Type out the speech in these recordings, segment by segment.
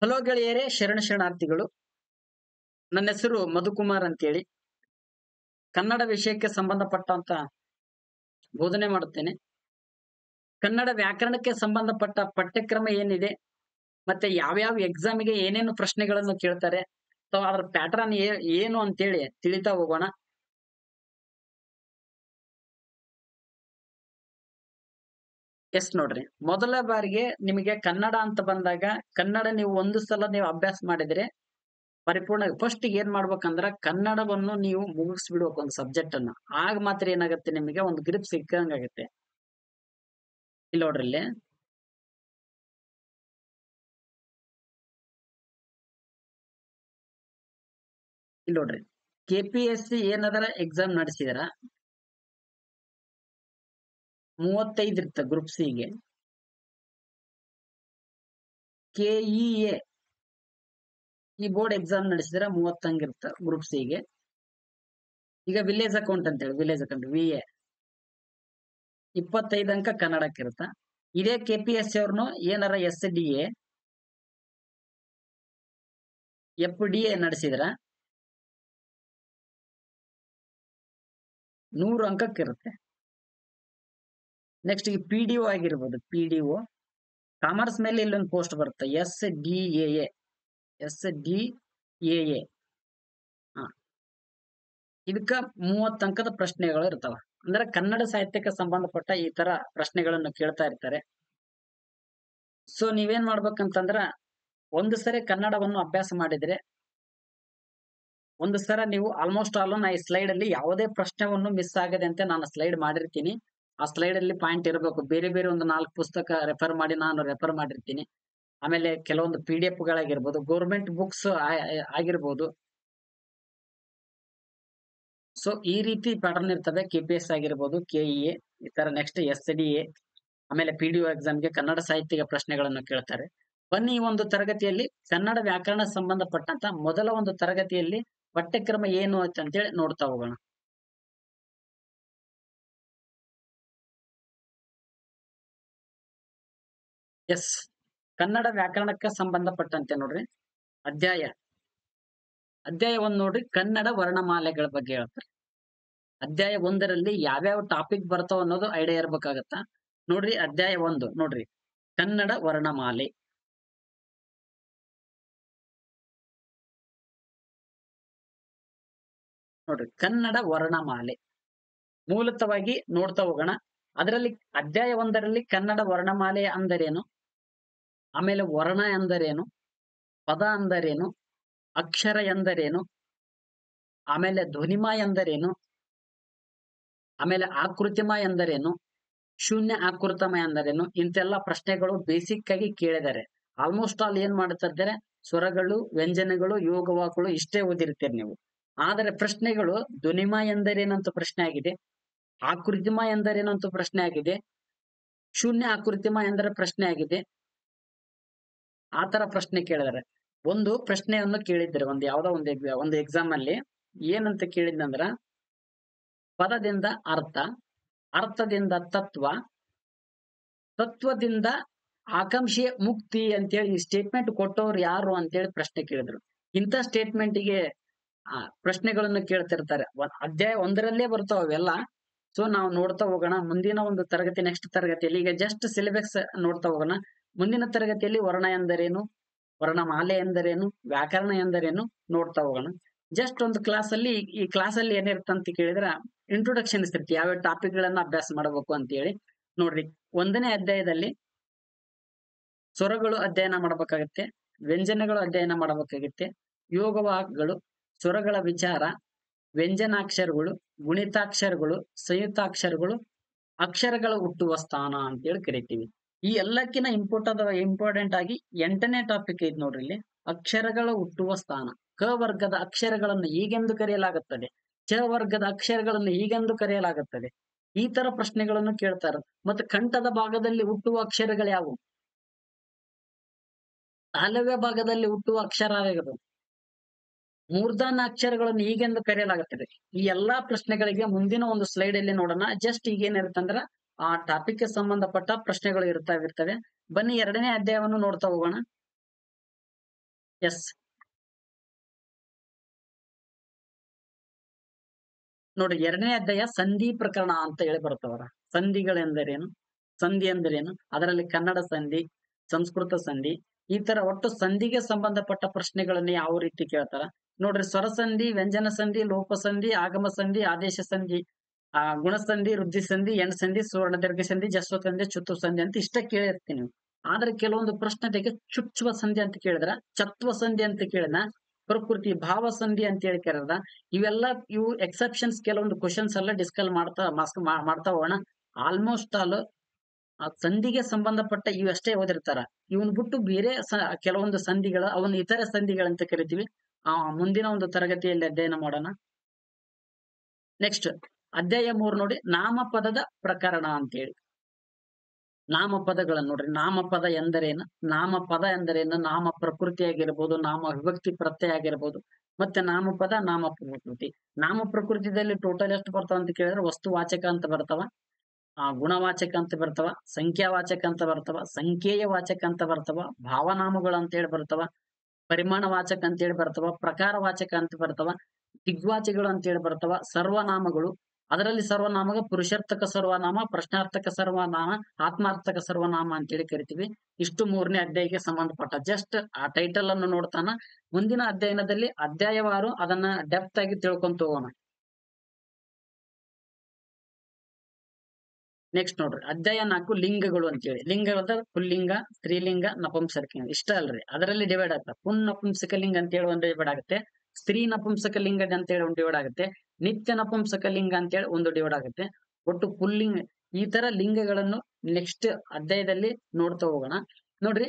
Hello ಗೆಳೆಯರೇ, ಶರಣಾರ್ಥಿಗಳು. ನನ್ನ ಹೆಸರು ಮಧುಕುಮಾರ್ ಅಂತೇಳಿ. ಕನ್ನಡ ವಿಷಯಕ್ಕೆ ಸಂಬಂಧಪಟ್ಟಂತ ಬೋಧನೆ ಮಾಡುತ್ತೇನೆ. ಕನ್ನಡ ವ್ಯಾಕರಣಕ್ಕೆ ಸಂಬಂಧಪಟ್ಟ ಪಠ್ಯಕ್ರಮ ಏನಿದೆ, ಮತ್ತೆ ಯಾವ್ಯಾವ ಎಕ್ಸಾಮಿಗೆ ಏನೇನು ಪ್ರಶ್ನೆಗಳನ್ನು ಕೇಳ್ತಾರೆ, ಅಥವಾ ಅದರ ಪ್ಯಾಟರ್ನ್ ಏನು ಅಂತೇಳಿ ತಿಳಿತಾ ಹೋಗೋಣ. ಎಸ್ ನೋಡ್ರಿ, ಮೊದಲ ಬಾರಿಗೆ ನಿಮಗೆ ಕನ್ನಡ ಅಂತ ಬಂದಾಗ, ಕನ್ನಡ ನೀವು ಒಂದು ಸಲ ನೀವು ಅಭ್ಯಾಸ ಮಾಡಿದ್ರೆ ಪರಿಪೂರ್ಣ. ಫಸ್ಟ್ ಏನ್ ಮಾಡ್ಬೇಕಂದ್ರ ಕನ್ನಡವನ್ನು ನೀವು ಮುಗಿಸ್ಬಿಡ್ಬೇಕು, ಒಂದು ಸಬ್ಜೆಕ್ಟ್ ಅನ್ನ. ಆಗ ಮಾತ್ರ ಏನಾಗುತ್ತೆ, ನಿಮಗೆ ಒಂದು ಗ್ರಿಪ್ ಸಿಕ್ಕಂಗಾಗುತ್ತೆ. ಇಲ್ಲಿ ನೋಡ್ರಿ, ಇಲ್ಲಿ ನೋಡ್ರಿ, KPSC ಏನದರ ಎಕ್ಸಾಮ್ ನಡೆಸಿದಾರ 35 ಇರ್ತ ಗ್ರೂಪ್ ಸಿ ಗೆ. KEA ಈ ಬೋರ್ಡ್ ಎಕ್ಸಾಮ್ ನಡೆಸಿದ್ರೆ 30 ಹಂಗಿರ್ತ ಗ್ರೂಪ್ ಸಿ ಗೆ. ಈಗ ವಿಲೇಜ್ ಅಕೌಂಟ್ ಅಂತ ಹೇಳಿ, ವಿಲೇಜ್ ಅಕೌಂಟ್ VA 25 ಅಂಕ ಕನ್ನಡಕ್ಕೆ ಇರುತ್ತ. ಇದೇ KPSC ಅವ್ರನ್ನು ಏನಾರ SDA FDA ನಡೆಸಿದ್ರ 100 ಅಂಕಕ್ಕೆ ಇರುತ್ತೆ. ನೆಕ್ಸ್ಟ್ ಈ PDO ಆಗಿರ್ಬೋದು, PDO ಕಾಮರ್ಸ್ ಮೇಲೆ ಇಲ್ಲೊಂದು ಪೋಸ್ಟ್ ಬರುತ್ತೆ, SDAA. ಇದಕ್ಕ 30 ಅಂಕದ ಪ್ರಶ್ನೆಗಳು ಇರ್ತಾವ. ಅಂದ್ರೆ ಕನ್ನಡ ಸಾಹಿತ್ಯಕ್ಕೆ ಸಂಬಂಧಪಟ್ಟ ಈ ತರ ಪ್ರಶ್ನೆಗಳನ್ನು ಕೇಳ್ತಾ ಇರ್ತಾರೆ. ಸೊ ನೀವೇನ್ ಮಾಡ್ಬೇಕಂತಂದ್ರ, ಒಂದು ಸರಿ ಕನ್ನಡವನ್ನು ಅಭ್ಯಾಸ ಮಾಡಿದ್ರೆ, ಒಂದು ಸಲ ನೀವು ಆಲ್ಮೋಸ್ಟ್ ಆಲ್ ನಾ ಈ ಸ್ಲೈಡ್ ಅಲ್ಲಿ ಯಾವುದೇ ಪ್ರಶ್ನೆಯನ್ನು ಮಿಸ್ ಆಗದೆ ಅಂತ ನಾನು ಸ್ಲೈಡ್ ಮಾಡಿರ್ತೀನಿ. ಆ ಸ್ಲೈಡ್ ಅಲ್ಲಿ ಪಾಯಿಂಟ್ ಇರಬೇಕು. ಬೇರೆ ಬೇರೆ ಒಂದು 4 ಪುಸ್ತಕ ರೆಫರ್ ಮಾಡಿ ನಾನು ರೆಫರ್ ಮಾಡಿರ್ತೀನಿ. ಆಮೇಲೆ ಕೆಲವೊಂದು PDF ಗಳಾಗಿರ್ಬೋದು, ಗೌರ್ಮೆಂಟ್ ಬುಕ್ಸ್ ಆಗಿರ್ಬೋದು. ಸೊ ಈ ರೀತಿ ಪ್ಯಾಟರ್ನ್ ಇರ್ತವೆ. KPS ಆಗಿರ್ಬೋದು, KEA ಈ ತರ. ನೆಕ್ಸ್ಟ್ SDA, ಆಮೇಲೆ PDO ಎಕ್ಸಾಮ್ಗೆ ಕನ್ನಡ ಸಾಹಿತ್ಯಿಕ ಪ್ರಶ್ನೆಗಳನ್ನು ಕೇಳ್ತಾರೆ. ಬನ್ನಿ, ಈ ಒಂದು ತರಗತಿಯಲ್ಲಿ ಕನ್ನಡ ವ್ಯಾಕರಣ ಸಂಬಂಧಪಟ್ಟಂತ ಮೊದಲ ಒಂದು ತರಗತಿಯಲ್ಲಿ ಪಠ್ಯಕ್ರಮ ಏನು ಅಂತೇಳಿ ನೋಡ್ತಾ ಹೋಗೋಣ. ಎಸ್, ಕನ್ನಡ ವ್ಯಾಕರಣಕ್ಕೆ ಸಂಬಂಧಪಟ್ಟಂತೆ ನೋಡ್ರಿ, ಅಧ್ಯಾಯ 1 ನೋಡ್ರಿ, ಕನ್ನಡ ವರ್ಣಮಾಲೆಗಳ ಬಗ್ಗೆ ಹೇಳ್ತಾರೆ. ಅಧ್ಯಾಯ 1ರಲ್ಲಿ ಯಾವ್ಯಾವ ಟಾಪಿಕ್ ಬರ್ತಾವ ಅನ್ನೋದು ಐಡಿಯಾ ಇರ್ಬೇಕಾಗತ್ತ. ನೋಡ್ರಿ, ಅಧ್ಯಾಯ 1 ನೋಡ್ರಿ, ಕನ್ನಡ ವರ್ಣಮಾಲೆ. ನೋಡ್ರಿ, ಕನ್ನಡ ವರ್ಣಮಾಲೆ ಮೂಲತವಾಗಿ ನೋಡ್ತಾ ಹೋಗೋಣ. ಅದರಲ್ಲಿ ಅಧ್ಯಾಯ 1ರಲ್ಲಿ ಕನ್ನಡ ವರ್ಣಮಾಲೆ ಅಂದರೇನು, ಆಮೇಲೆ ವರ್ಣ ಎಂದರೇನು, ಪದ ಅಂದರೇನು, ಅಕ್ಷರ ಎಂದರೇನು, ಆಮೇಲೆ ಧ್ವನಿಮ ಎಂದರೇನು, ಆಮೇಲೆ ಆಕೃತಿಮ ಎಂದರೇನು, ಶೂನ್ಯ ಆಕೃತಮ ಎಂದರೇನು, ಇಂತೆಲ್ಲ ಪ್ರಶ್ನೆಗಳು ಬೇಸಿಕ್ ಆಗಿ ಕೇಳಿದ್ದಾರೆ. ಆಲ್ಮೋಸ್ಟ್ ಆಲ್ ಏನ್ ಮಾಡ್ತಾ ಇದ್ದಾರೆ, ಸ್ವರಗಳು, ವ್ಯಂಜನಗಳು, ಯೋಗವಾಕಗಳು ಇಷ್ಟೇ ಓದಿರ್ತೀರಿ ನೀವು. ಆದರೆ ಪ್ರಶ್ನೆಗಳು ಧ್ವನಿಮ ಎಂದರೇನಂತ ಪ್ರಶ್ನೆ ಆಗಿದೆ, ಆಕೃತಿಮ ಎಂದರೇನಂತ ಪ್ರಶ್ನೆ ಆಗಿದೆ, ಶೂನ್ಯ ಆಕೃತಿಮ ಎಂದರೆ ಪ್ರಶ್ನೆ ಆಗಿದೆ. ಆ ತರ ಪ್ರಶ್ನೆ ಕೇಳಿದಾರೆ. ಒಂದು ಪ್ರಶ್ನೆಯನ್ನು ಕೇಳಿದ್ರೆ, ಯಾವ್ದೋ ಒಂದು ಎಕ್ಸಾಮ್ ಅಲ್ಲಿ ಏನಂತ ಕೇಳಿದ್ನಂದ್ರ, ಪದದಿಂದ ಅರ್ಥ, ಅರ್ಥದಿಂದ ತತ್ವ, ತತ್ವದಿಂದ ಆಕಾಂಕ್ಷೆಯ ಮುಕ್ತಿ ಅಂತೇಳಿ ಈ ಸ್ಟೇಟ್ಮೆಂಟ್ ಕೊಟ್ಟವ್ರು ಯಾರು ಅಂತೇಳಿ ಪ್ರಶ್ನೆ ಕೇಳಿದ್ರು. ಇಂಥ ಸ್ಟೇಟ್ಮೆಂಟ್ಗೆ ಪ್ರಶ್ನೆಗಳನ್ನು ಕೇಳ್ತಿರ್ತಾರೆ. ಅಧ್ಯಾಯ 1ರಲ್ಲೇ ಬರ್ತಾವ ಅವೆಲ್ಲ. ಸೊ ನಾವು ನೋಡ್ತಾ ಹೋಗೋಣ ಮುಂದಿನ ಒಂದು ತರಗತಿ, ನೆಕ್ಸ್ಟ್ ತರಗತಿಯಲ್ಲಿ. ಈಗ ಜಸ್ಟ್ ಸಿಲೆಬಸ್ ನೋಡ್ತಾ ಹೋಗೋಣ. ಮುಂದಿನ ತರಗತಿಯಲ್ಲಿ ವರ್ಣ ಎಂದರೇನು, ವರ್ಣಮಾಲೆ ಎಂದರೇನು, ವ್ಯಾಕರಣ ಎಂದರೇನು ನೋಡ್ತಾ ಹೋಗೋಣ. ಜಸ್ಟ್ ಒಂದು ಈ ಕ್ಲಾಸ್ ಅಲ್ಲಿ ಏನಿರುತ್ತೆ ಅಂತ ಕೇಳಿದ್ರ, ಇಂಟ್ರೊಡಕ್ಷನ್ ಇರ್ತಿ, ಯಾವ್ಯಾವ ಟಾಪಿಕ್ ಗಳನ್ನ ಅಭ್ಯಾಸ ಮಾಡಬೇಕು ಅಂತ ಹೇಳಿ. ನೋಡ್ರಿ, 1ನೇ ಅಧ್ಯಾಯದಲ್ಲಿ ಸ್ವರಗಳು ಅಧ್ಯಯನ ಮಾಡಬೇಕಾಗತ್ತೆ, ವ್ಯಂಜನಗಳು ಅಧ್ಯಯನ ಮಾಡಬೇಕಾಗತ್ತೆ, ಯೋಗವಾಕಗಳು, ಸ್ವರಗಳ ವಿಚಾರ, ವ್ಯಂಜನಾಕ್ಷರಗಳು, ಗುಣಿತಾಕ್ಷರಗಳು, ಸಂಯುಕ್ತಾಕ್ಷರಗಳು, ಅಕ್ಷರಗಳ ಹುಟ್ಟುವ ಸ್ಥಾನ ಅಂತೇಳಿ ಕರಿತೀವಿ. ಈ ಎಲ್ಲಕ್ಕಿಂತ ಇಂಪಾರ್ಟೆಂಟ್ ಆಗಿ 8ನೇ ಟಾಪಿಕ್ ಐತಿ ನೋಡ್ರಿ ಇಲ್ಲಿ, ಅಕ್ಷರಗಳ ಹುಟ್ಟುವ ಸ್ಥಾನ. ಕ ವರ್ಗದ ಅಕ್ಷರಗಳನ್ನು ಹೀಗೆಂದು ಕರೆಯಲಾಗುತ್ತದೆ, ಚ ವರ್ಗದ ಅಕ್ಷರಗಳನ್ನು ಹೀಗೆಂದು ಕರೆಯಲಾಗುತ್ತದೆ. ಈ ತರ ಪ್ರಶ್ನೆಗಳನ್ನು ಕೇಳ್ತಾರೆ. ಮತ್ತೆ ಕಂಠದ ಭಾಗದಲ್ಲಿ ಹುಟ್ಟುವ ಅಕ್ಷರಗಳು ಯಾವುವು, ತಾಲವ್ಯ ಭಾಗದಲ್ಲಿ ಹುಟ್ಟುವ ಅಕ್ಷರ ಯಾವುದು, ಮೂರ್ಧನ ಅಕ್ಷರಗಳನ್ನು ಹೀಗೆಂದು ಕರೆಯಲಾಗುತ್ತದೆ. ಈ ಎಲ್ಲಾ ಪ್ರಶ್ನೆಗಳಿಗೆ ಮುಂದಿನ ಒಂದು ಸ್ಲೈಡ್ ಅಲ್ಲಿ ನೋಡೋಣ. ಜಸ್ಟ್ ಈಗ ಏನಿರುತ್ತಂದ್ರ ಆ ಟಾಪಿಕ್ ಗೆ ಸಂಬಂಧಪಟ್ಟ ಪ್ರಶ್ನೆಗಳು ಇರ್ತವೆ. ಬನ್ನಿ 2ನೇ ಅಧ್ಯಾಯವನ್ನು ನೋಡ್ತಾ ಹೋಗೋಣ. ಎಸ್ ನೋಡಿ, 2ನೇ ಅಧ್ಯಾಯ ಸಂಧಿ ಪ್ರಕರಣ ಅಂತ ಹೇಳಿ ಬರ್ತವರ. ಸಂಧಿಗಳೆಂದರೇನು, ಸಂಧಿ ಎಂದರೇನು, ಅದರಲ್ಲಿ ಕನ್ನಡ ಸಂಧಿ, ಸಂಸ್ಕೃತ ಸಂಧಿ, ಈ ತರ ಒಟ್ಟು ಸಂಧಿಗೆ ಸಂಬಂಧಪಟ್ಟ ಪ್ರಶ್ನೆಗಳನ್ನ ಯಾವ ರೀತಿ ಕೇಳ್ತಾರ ನೋಡ್ರಿ. ಸ್ವರ ಸಂಧಿ, ವ್ಯಂಜನ ಸಂಧಿ, ಲೋಪ ಸಂಧಿ, ಆಗಮ ಸಂಧಿ, ಆದೇಶ ಸಂಧಿ, ಗುಣಸಂಧಿ, ವೃದ್ಧಿ ಸಂಧಿ, ಎಣ್ ಸಂಧಿ, ಸುವರ್ಣ ದೀರ್ಘ ಸಂಧಿ, ಜಸ್ವ ಸಂಧಿ, ಚುತ್ವ ಸಂಧಿ ಅಂತ ಇಷ್ಟ ಕೇಳಿರ್ತೀನಿ ನೀವು. ಆದ್ರೆ ಕೆಲವೊಂದು ಪ್ರಶ್ನೆಗೆ ಚುಚ್ವ ಸಂಧಿ ಅಂತ ಕೇಳಿದ್ರ, ಚತ್ವ ಸಂಧಿ ಅಂತ ಕೇಳಿದ, ಪ್ರಕೃತಿ ಭಾವ ಸಂಧಿ ಅಂತ ಹೇಳಿ ಕರೆದ, ಇವು ಎಕ್ಸೆಪ್ಷನ್ಸ್. ಕೆಲವೊಂದು ಕ್ವಶನ್ಸ್ ಎಲ್ಲ ಡಿಸ್ಕಸ್ ಮಾಡ್ತಾ ಹೋಗೋಣ. ಆಲ್ಮೋಸ್ಟ್ ಆಲ್ ಆ ಸಂಧಿಗೆ ಸಂಬಂಧಪಟ್ಟ ಇವಷ್ಟೇ ಓದಿರ್ತಾರ. ಇವನ್ ಬಿಟ್ಟು ಬೇರೆ ಕೆಲವೊಂದು ಸಂಧಿಗಳ ಅವನ್ನ ಇತರ ಸಂಧಿಗಳಂತ ಕರಿತೀವಿ. ಮುಂದಿನ ಒಂದು ತರಗತಿಯಲ್ಲಿ ಅಧ್ಯಯನ ಮಾಡೋಣ. ನೆಕ್ಸ್ಟ್ ಅಧ್ಯಾಯ 3 ನೋಡಿ, ನಾಮಪದದ ಪ್ರಕರಣ ಅಂತೇಳಿ. ನಾಮಪದಗಳನ್ನು ನೋಡ್ರಿ. ನಾಮಪದ ಎಂದರೇನು, ನಾಮಪದ ಎಂದರೇನು, ನಾಮ ಪ್ರಕೃತಿ ಆಗಿರ್ಬೋದು, ನಾಮ ವಿಭಕ್ತಿ ಪ್ರತ್ಯಯ ಆಗಿರ್ಬೋದು, ಮತ್ತೆ ನಾಮಪದ, ನಾಮ ಪ್ರಕೃತಿ. ನಾಮ ಪ್ರಕೃತಿಯಲ್ಲಿ ಟೋಟಲ್ ಎಷ್ಟು ಬರ್ತಾವ ಅಂತ ಕೇಳಿದ್ರೆ, ವಸ್ತುವಾಚಕ ಅಂತ ಬರ್ತಾವ, ಗುಣವಾಚಕ ಅಂತ ಬರ್ತಾವ, ಸಂಖ್ಯಾವಾಚಕ ಅಂತ ಬರ್ತಾವ, ಸಂಖ್ಯೇಯ ವಾಚಕ ಅಂತ ಬರ್ತಾವ, ಭಾವನಾಮಗಳು ಅಂತ ಹೇಳಿ ಬರ್ತಾವ, ಪರಿಮಾಣ ವಾಚಕ ಅಂತ ಹೇಳಿ ಬರ್ತಾವ, ಪ್ರಕಾರ ವಾಚಕ ಅಂತ ಬರ್ತಾವ, ದಿಗ್ವಾಚಗಳು ಅಂತ ಹೇಳಿ ಬರ್ತಾವ, ಸರ್ವನಾಮಗಳು. ಅದರಲ್ಲಿ ಸರ್ವನಾಮಗ ಪುರುಷಾರ್ಥಕ ಸರ್ವನಾಮ, ಪ್ರಶ್ನಾರ್ಥಕ ಸರ್ವನಾಮ, ಆತ್ಮಾರ್ಥಕ ಸರ್ವನಾಮ ಅಂತೇಳಿ ಕರಿತೀವಿ. ಇಷ್ಟು 3ನೇ ಅಧ್ಯಾಯಕ್ಕೆ ಸಂಬಂಧಪಟ್ಟ. ಜಸ್ಟ್ ಆ ಟೈಟಲ್ ಅನ್ನು ನೋಡ್ತಾನ. ಮುಂದಿನ ಅಧ್ಯಯನದಲ್ಲಿ ಅಧ್ಯಾಯವಾರು ಅದನ್ನ ಡೆಪ್ತ್ ಆಗಿ ತಿಳ್ಕೊಂತ ಹೋಗೋಣ. ನೆಕ್ಸ್ಟ್ ನೋಡ್ರಿ, ಅಧ್ಯಾಯ 4 ಲಿಂಗಗಳು ಅಂತೇಳಿ. ಲಿಂಗಗಳದ ಪುಲ್ಲಿಂಗ, ಸ್ತ್ರೀಲಿಂಗ, ನಪುಂಸಕಲಿಂಗ ಇಷ್ಟ ಅಲ್ರಿ. ಅದರಲ್ಲಿ ಡಿವೈಡ್ ಆಗ್ತದೆ. ಪುನ್ ನಪುಂಸಕ ಲಿಂಗ ಅಂತ ಹೇಳಿ ಒಂದು ಡಿವೈಡ್ ಆಗುತ್ತೆ, ಸ್ತ್ರೀ ನಪುಂಸಕ ಲಿಂಗ ಅಂತ ಹೇಳಿ ಒಂದು ಡಿವೈಡ್ ಆಗುತ್ತೆ, ನಿತ್ಯ ನಪುಂಸಕ ಲಿಂಗ ಅಂತ ಹೇಳಿ ಒಂದು ಡಿವೈಡ್ ಆಗುತ್ತೆ. ಒಟ್ಟು ಪುಲ್ಲಿಂಗ, ಈ ತರ ಲಿಂಗಗಳನ್ನು ನೆಕ್ಸ್ಟ್ ಅಧ್ಯಾಯದಲ್ಲಿ ನೋಡ್ತಾ ಹೋಗೋಣ. ನೋಡ್ರಿ,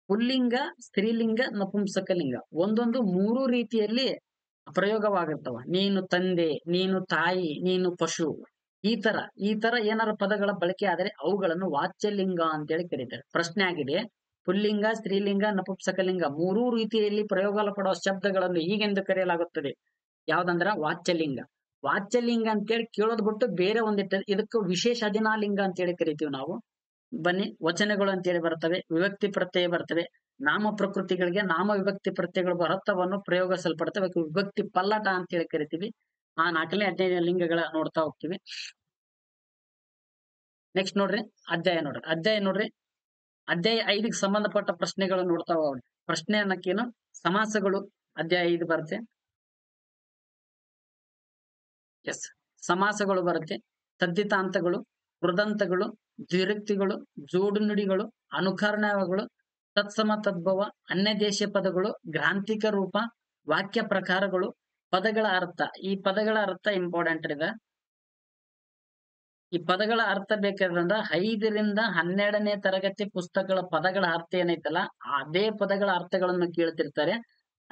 ಪುಲ್ಲಿಂಗ, ಸ್ತ್ರೀಲಿಂಗ, ನಪುಂಸಕ ಲಿಂಗ ಒಂದೊಂದು 3 ರೀತಿಯಲ್ಲಿ ಪ್ರಯೋಗವಾಗಿರ್ತವ. ನೀನು ತಂದೆ, ನೀನು ತಾಯಿ, ನೀನು ಪಶು, ಈ ತರ ಏನಾರ ಪದಗಳ ಬಳಕೆ ಆದರೆ ಅವುಗಳನ್ನು ವಾಚ್ಯಲಿಂಗ ಅಂತೇಳಿ ಕರೀತಾರೆ. ಪ್ರಶ್ನೆ ಆಗಿದೆ, ಪುಲ್ಲಿಂಗ, ಸ್ತ್ರೀಲಿಂಗ, ನಪುಂಸಕಲಿಂಗ 3 ರೀತಿಯಲ್ಲಿ ಪ್ರಯೋಗಪಡುವ ಶಬ್ದಗಳನ್ನು ಹೀಗೆಂದು ಕರೆಯಲಾಗುತ್ತದೆ. ಯಾವ್ದಂದ್ರ ವಾಚ್ಯಲಿಂಗ. ವಾಚ್ಯಲಿಂಗ ಅಂತೇಳಿ ಕೇಳೋದ್ ಬಿಟ್ಟು ಬೇರೆ ಒಂದಿಟ್ಟು ಇದಕ್ಕೆ ವಿಶೇಷ ಅಧಿನಾಲಿಂಗ ಅಂತೇಳಿ ಕರಿತೀವಿ ನಾವು. ಬನ್ನಿ, ವಚನಗಳು ಅಂತೇಳಿ ಬರ್ತವೆ, ವಿಭಕ್ತಿ ಪ್ರತ್ಯಯ ಬರ್ತವೆ, ನಾಮ ಪ್ರಕೃತಿಗಳಿಗೆ ನಾಮ ವಿಭಕ್ತಿ ಪ್ರತ್ಯಯಗಳು ಅರ್ಥವನ್ನು ಪ್ರಯೋಗಿಸಲ್ಪಡ್ತವೆ, ವಿಭಕ್ತಿ ಪಲ್ಲಟ ಅಂತೇಳಿ ಕರಿತೀವಿ. ಆ 4ನೇ ಅಧ್ಯಾಯ ಲಿಂಗಗಳ ನೋಡ್ತಾ ಹೋಗ್ತೀವಿ. ನೆಕ್ಸ್ಟ್ ನೋಡ್ರಿ, ಅಧ್ಯಾಯ ನೋಡ್ರಿ. ಅಧ್ಯಾಯ 5ಗೆ ಸಂಬಂಧಪಟ್ಟ ಪ್ರಶ್ನೆಗಳು ನೋಡ್ತಾ ಹೋಗೋಣ. ಪ್ರಶ್ನೆ ಅನ್ನಕ್ಕೇನು, ಸಮಾಸಗಳು ಅಧ್ಯಾಯ 5 ಬರುತ್ತೆ. ಎಸ್, ಸಮಾಸಗಳು ಬರುತ್ತೆ, ತದ್ದಿತಾಂತಗಳು, ಕೃದಂತಗಳು, ದ್ವಿರುಕ್ತಿಗಳು, ಜೋಡು ನುಡಿಗಳು, ಅನುಕರಣಗಳು, ತತ್ಸಮ ತದ್ಭವ, ಅನ್ಯದೇಶ ಪದಗಳು, ಗ್ರಾಂಥಿಕ ರೂಪ, ವಾಕ್ಯ ಪ್ರಕಾರಗಳು, ಪದಗಳ ಅರ್ಥ. ಈ ಪದಗಳ ಅರ್ಥ ಇಂಪಾರ್ಟೆಂಟ್ ಇದೆ. ಈ ಪದಗಳ ಅರ್ಥ ಬೇಕಾದ್ರಂದ್ರ 5ರಿಂದ 12ನೇ ತರಗತಿ ಪುಸ್ತಕಗಳ ಪದಗಳ ಅರ್ಥ ಏನೈತಲ್ಲ, ಅದೇ ಪದಗಳ ಅರ್ಥಗಳನ್ನು ಕೇಳ್ತಿರ್ತಾರೆ.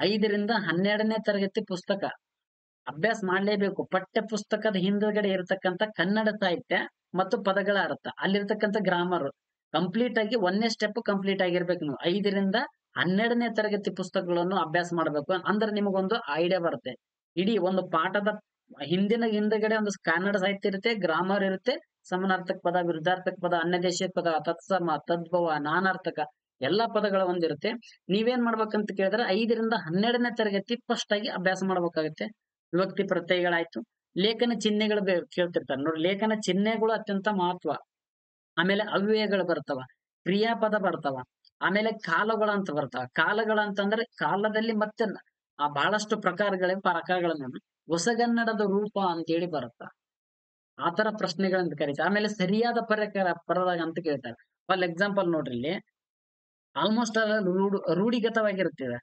5ರಿಂದ 12ನೇ ತರಗತಿ ಪುಸ್ತಕ ಅಭ್ಯಾಸ ಮಾಡ್ಲೇಬೇಕು. ಪಠ್ಯ ಪುಸ್ತಕದ ಹಿಂದುಗಡೆ ಇರತಕ್ಕಂತ ಕನ್ನಡ ಸಾಹಿತ್ಯ ಮತ್ತು ಪದಗಳ ಅರ್ಥ, ಅಲ್ಲಿರ್ತಕ್ಕಂಥ ಗ್ರಾಮರ್ ಕಂಪ್ಲೀಟ್ ಆಗಿ 1ನೇ ಸ್ಟೆಪ್ ಕಂಪ್ಲೀಟ್ ಆಗಿರ್ಬೇಕು. ನೀವು 5ರಿಂದ 12ನೇ ತರಗತಿ ಪುಸ್ತಕಗಳನ್ನು ಅಭ್ಯಾಸ ಮಾಡ್ಬೇಕು. ಅಂದ್ರೆ ನಿಮಗೊಂದು ಐಡಿಯಾ ಬರುತ್ತೆ. ಇಡೀ ಒಂದು ಪಾಠದ ಹಿಂದುಗಡೆ ಒಂದು ಕನ್ನಡ ಸಾಹಿತ್ಯ ಇರುತ್ತೆ, ಗ್ರಾಮರ್ ಇರುತ್ತೆ, ಸಮಾನಾರ್ಥಕ ಪದ, ವಿರುದ್ಧಾರ್ಥಕ ಪದ, ಅನ್ಯದೇಶ ಪದ, ತತ್ಸಮ, ತದ್ಭವ, ನಾನಾರ್ಥಕ ಎಲ್ಲಾ ಪದಗಳ ಒಂದಿರುತ್ತೆ. ನೀವೇನ್ ಮಾಡ್ಬೇಕಂತ ಕೇಳಿದ್ರೆ 5ರಿಂದ 12ನೇ ತರಗತಿ ಫಸ್ಟ್ ಆಗಿ ಅಭ್ಯಾಸ ಮಾಡ್ಬೇಕಾಗುತ್ತೆ. ವಿಭಕ್ತಿ ಪ್ರತ್ಯಯಗಳಾಯ್ತು, ಲೇಖನ ಚಿಹ್ನೆಗಳು ಕೇಳ್ತಿರ್ತಾರೆ ನೋಡಿ. ಲೇಖನ ಚಿಹ್ನೆಗಳು ಅತ್ಯಂತ ಮಹತ್ವ. ಆಮೇಲೆ ಅವ್ಯಯಗಳು ಬರ್ತಾವ, ಕ್ರಿಯಾಪದ ಬರ್ತಾವ, ಆಮೇಲೆ ಕಾಲಗಳು ಅಂತ ಬರ್ತಾವ. ಕಾಲಗಳಂತಂದ್ರೆ ಕಾಲದಲ್ಲಿ ಮತ್ತೆ ಬಹಳಷ್ಟು ಪ್ರಕಾರಗಳನ್ನು ಹೊಸಗನ್ನಡದ ರೂಪ ಅಂತೇಳಿ ಬರುತ್ತ. ಆತರ ಪ್ರಶ್ನೆಗಳಂತ ಕರೀತಾರೆ. ಆಮೇಲೆ ಸರಿಯಾದ ಪರದಾಗ ಅಂತ ಕೇಳ್ತಾರೆ. ಫಾರ್ ಎಕ್ಸಾಂಪಲ್ ನೋಡ್ರಿ, ಇಲ್ಲಿ ಆಲ್ಮೋಸ್ಟ್ ರೂಢಿಗತವಾಗಿರುತ್ತದೆ.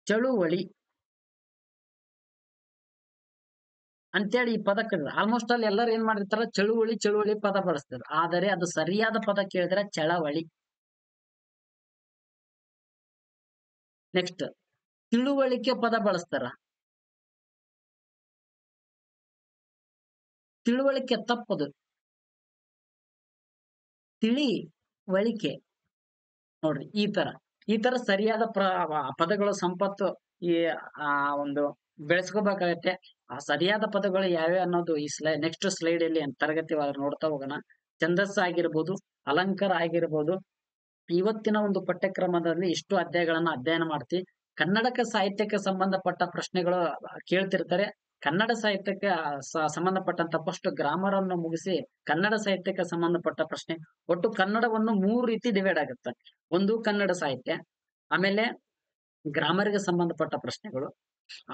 ಚಳುವಳಿ ಅಂತೇಳಿ ಈ ಪದ ಆಲ್ಮೋಸ್ಟ್ ಅಲ್ಲಿ ಎಲ್ಲರೂ ಏನ್ ಮಾಡಿರ್ತಾರ, ಚಳುವಳಿ ಪದ ಬಳಸ್ತಾರೆ. ಆದರೆ ಅದು ಸರಿಯಾದ ಪದ ಕೇಳಿದ್ರೆ ಚಳವಳಿ. ನೆಕ್ಸ್ಟ್, ತಿಳುವಳಿಕೆ ಪದ ಬಳಸ್ತಾರ. ತಿಳುವಳಿಕೆ ತಪ್ಪದು, ತಿಳಿವಳಿಕೆ ನೋಡ್ರಿ. ಈ ತರ ಸರಿಯಾದ ಪದಗಳ ಸಂಪತ್ತು ಈ ಒಂದು ಬೆಳೆಸ್ಕೋಬೇಕಾಗತ್ತೆ. ಆ ಸರಿಯಾದ ಪದಗಳು ಯಾವ್ಯಾವ ಅನ್ನೋದು ಈ ನೆಕ್ಸ್ಟ್ ಸ್ಲೈಡ್ ಅಲ್ಲಿ ತರಗತಿ ನೋಡ್ತಾ ಹೋಗೋಣ. ಛಂದಸ್ಸು ಆಗಿರ್ಬೋದು, ಅಲಂಕಾರ ಆಗಿರ್ಬೋದು. ಇವತ್ತಿನ ಒಂದು ಪಠ್ಯಕ್ರಮದಲ್ಲಿ ಇಷ್ಟು ಅಧ್ಯಾಯಗಳನ್ನ ಅಧ್ಯಯನ ಮಾಡ್ತೀವಿ. ಕನ್ನಡಕ ಸಾಹಿತ್ಯಕ್ಕೆ ಸಂಬಂಧಪಟ್ಟ ಪ್ರಶ್ನೆಗಳು ಕೇಳ್ತಿರ್ತಾರೆ. ಕನ್ನಡ ಸಾಹಿತ್ಯಕ್ಕೆ ಸಂಬಂಧಪಟ್ಟಂತ ಫಸ್ಟ್ ಗ್ರಾಮರ್ ಅನ್ನು ಮುಗಿಸಿ ಕನ್ನಡ ಸಾಹಿತ್ಯಕ್ಕೆ ಸಂಬಂಧಪಟ್ಟ ಪ್ರಶ್ನೆ. ಒಟ್ಟು ಕನ್ನಡವನ್ನು 3 ರೀತಿ ಡಿವೈಡ್ ಆಗುತ್ತೆ. ಒಂದು ಕನ್ನಡ ಸಾಹಿತ್ಯ, ಆಮೇಲೆ ಗ್ರಾಮರ್ಗೆ ಸಂಬಂಧಪಟ್ಟ ಪ್ರಶ್ನೆಗಳು,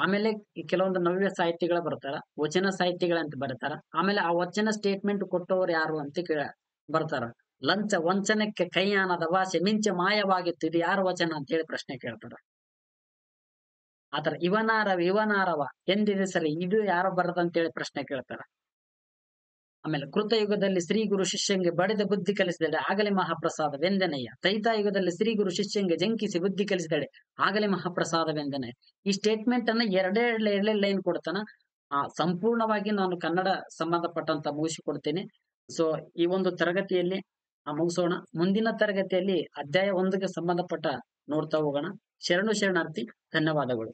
ಆಮೇಲೆ ಕೆಲವೊಂದು ನವ್ಯ ಸಾಹಿತಿಗಳು ಬರ್ತಾರ, ವಚನ ಸಾಹಿತಿಗಳಂತ ಬರ್ತಾರ, ಆಮೇಲೆ ಆ ವಚನ ಸ್ಟೇಟ್ಮೆಂಟ್ ಕೊಟ್ಟವರು ಯಾರು ಅಂತ ಬರ್ತಾರ. ಲಂಚ ವಂಚನಕ್ಕೆ ಕೈಯಾನದ ಭಾಷೆ ಮಿಂಚ ಮಾಯವಾಗಿತ್ತು, ಇದು ಯಾರ ವಚನ ಅಂತ ಹೇಳಿ ಪ್ರಶ್ನೆ ಕೇಳ್ತಾರ. ಆತರ ಇವನಾರವ ಎಂದಿದೆ ಸರಿ, ಇದು ಯಾರು ಬರದಂತೇಳಿ ಪ್ರಶ್ನೆ ಕೇಳ್ತಾರ. ಆಮೇಲೆ ಕೃತಯುಗದಲ್ಲಿ ಶ್ರೀ ಗುರು ಶಿಷ್ಯಂಗೆ ಬಡಿದ ಬುದ್ಧಿ ಕಲಿಸಿದಡೆ ಆಗಲೇ ಮಹಾಪ್ರಸಾದವೆಂದೆನಯ್ಯ. ತ್ರೈತಾಯುಗದಲ್ಲಿ ಶ್ರೀ ಗುರು ಶಿಷ್ಯಂಗೆ ಜಂಕಿಸಿ ಬುದ್ಧಿ ಕಲಿಸಿದಡೆ ಆಗಲೇ ಮಹಾಪ್ರಸಾದವೆಂದೆನಯ್ಯ. ಈ ಸ್ಟೇಟ್ಮೆಂಟ್ ಅನ್ನ ಎರಡೇ ಲೈನ್ ಕೊಡ್ತಾನ. ಸಂಪೂರ್ಣವಾಗಿ ನಾನು ಕನ್ನಡ ಸಂಬಂಧಪಟ್ಟಂತ ಮುಗಿಸಿಕೊಡ್ತೇನೆ. ಸೊ ಈ ಒಂದು ತರಗತಿಯಲ್ಲಿ ಮುಗಿಸೋಣ. ಮುಂದಿನ ತರಗತಿಯಲ್ಲಿ ಅಧ್ಯಾಯ 1ಗೆ ಸಂಬಂಧಪಟ್ಟ ನೋಡ್ತಾ ಹೋಗೋಣ. ಶರಣಾರ್ಥಿ. ಧನ್ಯವಾದಗಳು.